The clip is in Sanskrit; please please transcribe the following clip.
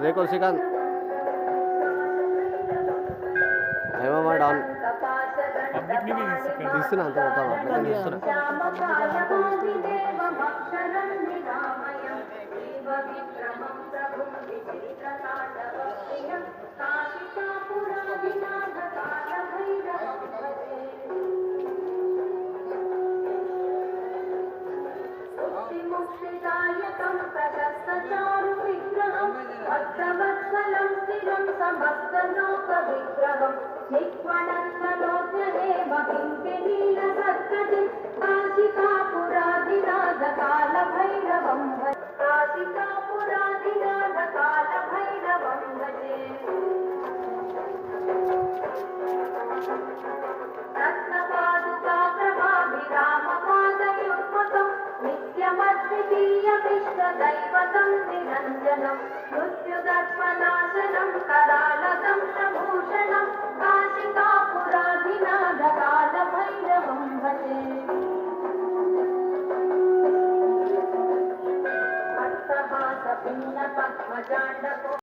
देखो श्रीकांत हेमा डॉन తీస్తున్నా అంత మొత్తం తీస్తున్నా मुक्तिदायकं प्रशस्तचारु विग्रहं भक्तवत्सलं स्थिरं समस्तलोकविग्रहं निक्ष्वणन्तलोचनेमकिङ्किणीलसत्कटिं काशिकापुराधिनाथकालभैरवं भजे काशिकापुराधिनाथकालभैरवं भजे रत्नपादुका प्रभाभिरामपादयुग्मकं नित्यमद्वितीयमिष्टदैवतं निरञ्जनं मृत्युदर्पनाशनं करालदं प्रभूषणं काशिकापुराधिनाथकालभैरवं भजे भक्तहासपिन्नपद्मजाण्डको